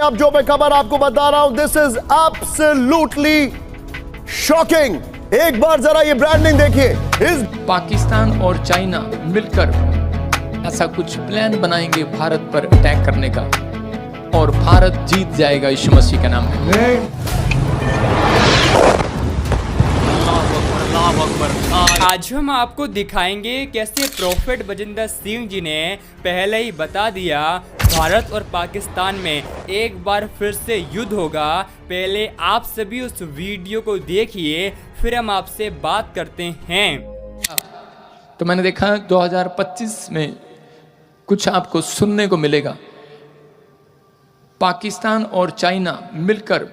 अब जो मैं खबर आपको बता रहा हूं, दिस इज एब्सोल्युटली शॉकिंग। एक बार जरा ये ब्रांडिंग देखिए। इस पाकिस्तान और चाइना मिलकर ऐसा कुछ प्लान बनाएंगे भारत पर अटैक करने का, और भारत जीत जाएगा यीशु मसीह के नाम में। आज हम आपको दिखाएंगे कैसे प्रॉफिट बजिंदर सिंह जी ने पहले ही बता दिया भारत और पाकिस्तान में एक बार फिर से युद्ध होगा। पहले आप सभी उस वीडियो को देखिए, फिर हम आपसे बात करते हैं। तो मैंने देखा 2025 में कुछ आपको सुनने को मिलेगा। पाकिस्तान और चाइना मिलकर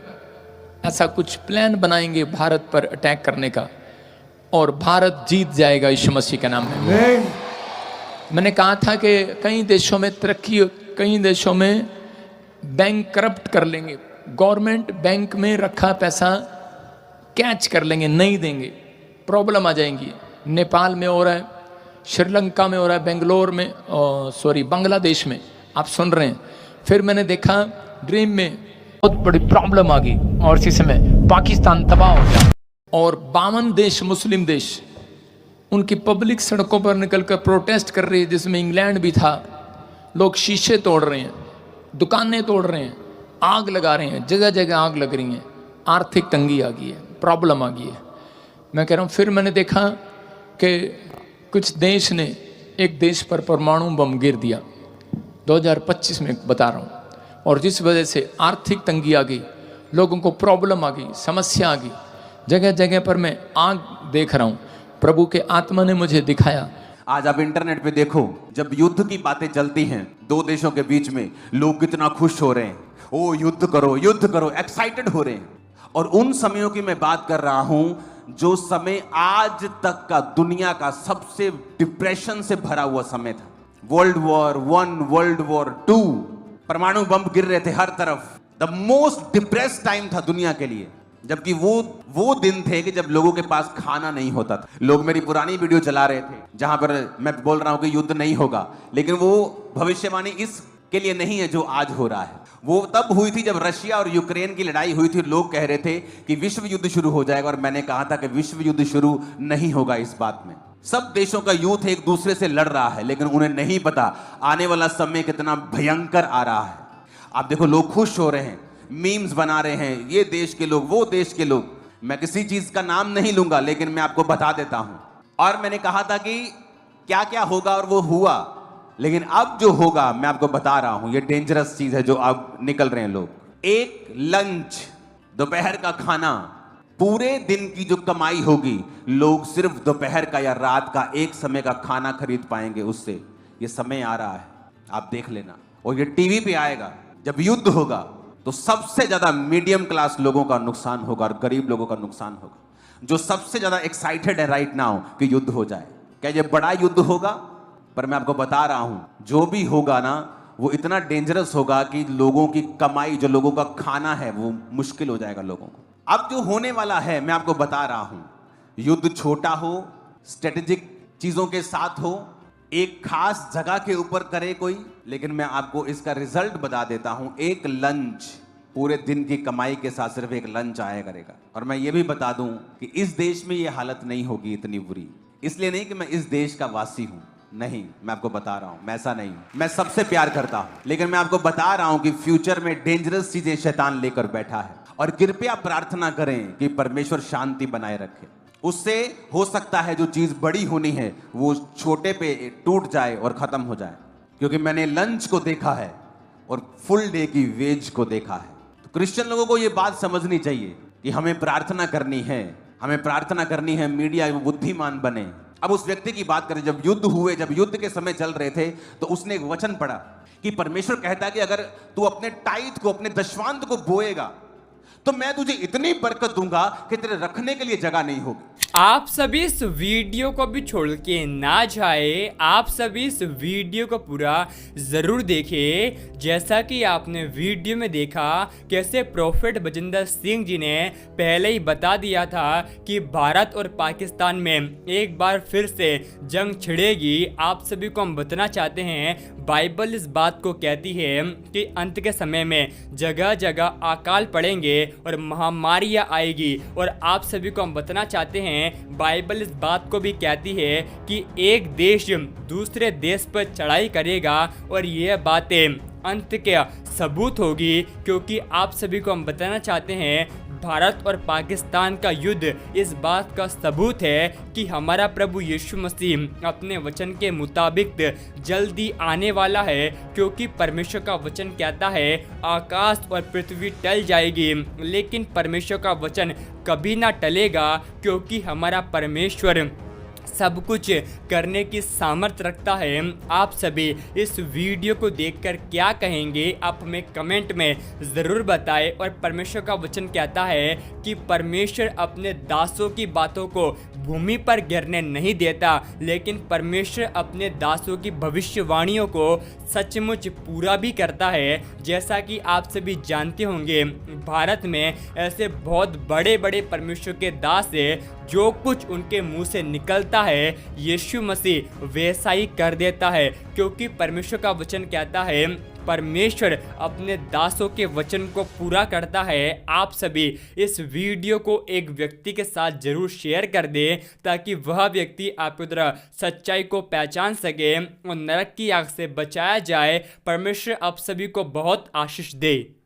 ऐसा कुछ प्लान बनाएंगे भारत पर अटैक करने का, और भारत जीत जाएगा यीशु मसीह के नाम में। मैंने कहा था कि कई देशों में तरक्की, कई देशों में बैंक करप्ट कर लेंगे, गवर्नमेंट बैंक में रखा पैसा कैच कर लेंगे, नहीं देंगे, प्रॉब्लम आ जाएंगी। नेपाल में हो रहा है, श्रीलंका में हो रहा है, बेंगलोर में, बांग्लादेश में आप सुन रहे हैं। फिर मैंने देखा ड्रीम में बहुत बड़ी प्रॉब्लम आ गई, और इसी समय पाकिस्तान तबाह हो गया, और 52 देश, मुस्लिम देश, उनकी पब्लिक सड़कों पर निकलकर प्रोटेस्ट कर रही है, जिसमें इंग्लैंड भी था। लोग शीशे तोड़ रहे हैं, दुकानें तोड़ रहे हैं, आग लगा रहे हैं, जगह जगह आग लग रही है। आर्थिक तंगी आ गई है, प्रॉब्लम आ गई है। मैं कह रहा हूँ, फिर मैंने देखा कि कुछ देश ने एक देश पर परमाणु बम गिर दिया, 2025 में बता रहा हूँ, और जिस वजह से आर्थिक तंगी आ गई, लोगों को प्रॉब्लम आ गई, समस्या आ गई। जगह जगह पर मैं आग देख रहा हूँ। प्रभु के आत्मा ने मुझे दिखाया। आज आप इंटरनेट पे देखो, जब युद्ध की बातें चलती हैं दो देशों के बीच में, लोग कितना खुश हो रहे हैं, ओ युद्ध करो, एक्साइटेड हो रहे हैं। और उन समयों की मैं बात कर रहा हूं जो समय आज तक का दुनिया का सबसे डिप्रेशन से भरा हुआ समय था। वर्ल्ड वॉर 1, वर्ल्ड वॉर 2, परमाणु बम गिर रहे थे हर तरफ। द मोस्ट डिप्रेस्ड टाइम था दुनिया के लिए, जबकि वो दिन थे कि जब लोगों के पास खाना नहीं होता था। लोग मेरी पुरानी वीडियो चला रहे थे जहां पर मैं बोल रहा हूं कि युद्ध नहीं होगा, लेकिन वो भविष्यवाणी इसके लिए नहीं है जो आज हो रहा है। वो तब हुई थी जब रशिया और यूक्रेन की लड़ाई हुई थी। लोग कह रहे थे कि विश्व युद्ध शुरू हो जाएगा, और मैंने कहा था कि विश्व युद्ध शुरू नहीं होगा। इस बात में सब देशों का यूथ एक दूसरे से लड़ रहा है, लेकिन उन्हें नहीं पता आने वाला समय कितना भयंकर आ रहा है। आप देखो, लोग खुश हो रहे हैं, मीम्स बना रहे हैं, ये देश के लोग, वो देश के लोग। मैं किसी चीज का नाम नहीं लूंगा, लेकिन मैं आपको बता देता हूं। और मैंने कहा था कि क्या क्या होगा, और वो हुआ। लेकिन अब जो होगा मैं आपको बता रहा हूं, ये डेंजरस चीज है जो अब निकल रहे हैं लोग। एक लंच, दोपहर का खाना, पूरे दिन की जो कमाई होगी, लोग सिर्फ दोपहर का या रात का एक समय का खाना खरीद पाएंगे उससे। ये समय आ रहा है, आप देख लेना। और ये टीवी पे आएगा। जब युद्ध होगा तो सबसे ज्यादा मीडियम क्लास लोगों का नुकसान होगा और गरीब लोगों का नुकसान होगा, जो सबसे ज्यादा एक्साइटेड है राइट नाउ कि युद्ध हो जाए। क्या ये बड़ा युद्ध होगा? पर मैं आपको बता रहा हूं, जो भी होगा ना, वो इतना डेंजरस होगा कि लोगों की कमाई, जो लोगों का खाना है, वो मुश्किल हो जाएगा लोगों को। अब जो होने वाला है मैं आपको बता रहा हूं, युद्ध छोटा हो, स्ट्रेटेजिक चीजों के साथ हो, एक खास जगह के ऊपर करे कोई, लेकिन मैं आपको इसका रिजल्ट बता देता हूं। एक लंच, पूरे दिन की कमाई के साथ सिर्फ एक लंच आया करेगा। और मैं ये भी बता दूं कि इस देश में ये हालत नहीं होगी इतनी बुरी। इसलिए नहीं कि मैं इस देश का वासी हूं, नहीं, मैं आपको बता रहा हूं, मैं ऐसा नहीं हूं। मैं सबसे प्यार करता हूं, लेकिन मैं आपको बता रहा हूं कि फ्यूचर में डेंजरस चीजें शैतान लेकर बैठा है। और कृपया प्रार्थना करें कि परमेश्वर शांति बनाए रखे। उससे हो सकता है जो चीज बड़ी होनी है वो छोटे पे टूट जाए और खत्म हो जाए। क्योंकि मैंने लंच को देखा है और फुल डे की वेज को देखा है। तो क्रिश्चियन लोगों को ये बात समझनी चाहिए कि हमें प्रार्थना करनी है, हमें प्रार्थना करनी है, मीडिया बुद्धिमान बने। अब उस व्यक्ति की बात करें, जब युद्ध हुए, जब युद्ध के समय चल रहे थे, तो उसने एक वचन पढ़ा कि परमेश्वर कहता है कि अगर तू अपने टाइट को, अपने दशवांत को बोएगा, तो मैं तुझे इतनी बरकत दूंगा कि तेरे रखने के लिए जगह नहीं होगी। आप सभी इस वीडियो को भी छोड़ के ना जाए, आप सभी इस वीडियो को पूरा ज़रूर देखें। जैसा कि आपने वीडियो में देखा कैसे प्रोफेट बजिंदर सिंह जी ने पहले ही बता दिया था कि भारत और पाकिस्तान में एक बार फिर से जंग छिड़ेगी। आप सभी को हम बताना चाहते हैं, बाइबल इस बात को कहती है कि अंत के समय में जगह जगह अकाल पड़ेंगे और महामारियां आएगी। और आप सभी को हम बताना चाहते हैं, बाइबल इस बात को भी कहती है कि एक देश दूसरे देश पर चढ़ाई करेगा और यह बातें अंत के सबूत होगी। क्योंकि आप सभी को हम बताना चाहते हैं, भारत और पाकिस्तान का युद्ध इस बात का सबूत है कि हमारा प्रभु यीशु मसीह अपने वचन के मुताबिक जल्दी आने वाला है। क्योंकि परमेश्वर का वचन कहता है आकाश और पृथ्वी टल जाएगी लेकिन परमेश्वर का वचन कभी ना टलेगा। क्योंकि हमारा परमेश्वर सब कुछ करने की सामर्थ्य रखता है। आप सभी इस वीडियो को देखकर क्या कहेंगे, आप हमें कमेंट में ज़रूर बताएं। और परमेश्वर का वचन कहता है कि परमेश्वर अपने दासों की बातों को भूमि पर गिरने नहीं देता, लेकिन परमेश्वर अपने दासों की भविष्यवाणियों को सचमुच पूरा भी करता है। जैसा कि आप सभी जानते होंगे, भारत में ऐसे बहुत बड़े बड़े परमेश्वर के दास हैं जो कुछ उनके मुंह से निकलता है यीशु मसीह वैसा ही कर देता है। क्योंकि परमेश्वर का वचन कहता है परमेश्वर अपने दासों के वचन को पूरा करता है। आप सभी इस वीडियो को एक व्यक्ति के साथ जरूर शेयर कर दें ताकि वह व्यक्ति आपकी तरह सच्चाई को पहचान सके और नरक की आग से बचाया जाए। परमेश्वर आप सभी को बहुत आशीष दे।